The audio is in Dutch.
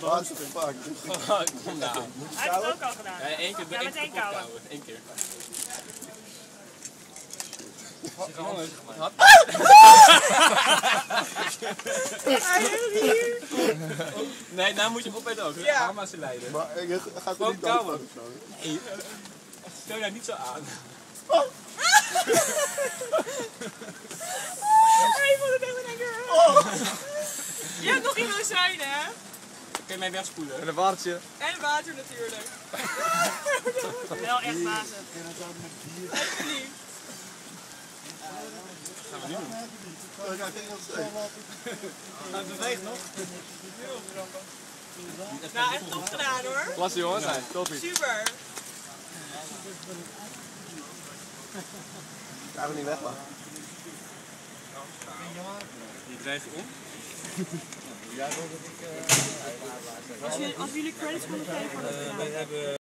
What the fuck? Kom daar aan. Hij heeft het ook al gedaan. Ja, één keer. Ja, Eén meteen keer kauwen. kauwen. Eén keer. Jongens, wat? Hij is hier. Nee, nou moet je hem opeten ook. Ja. Mama ze leiden. Maar je gaat er Gewoon niet dood kauwen. van of zo? Nee. Stel daar niet zo aan. Hij vond het echt in één keer. Je hebt nog iemand zijn, hè? Kun je mij wegspoelen? En een watertje. En water natuurlijk. Wel echt wazig. Echt lief. Gaan we nu doen. Oh, ik ga geen nog steeds. Het beweegt nog. Nou, echt top gedaan hoor. Klasse jongens, toppie. Super. Ik ga er niet weg, man. Die drijf je om. Als jullie credits willen geven, dan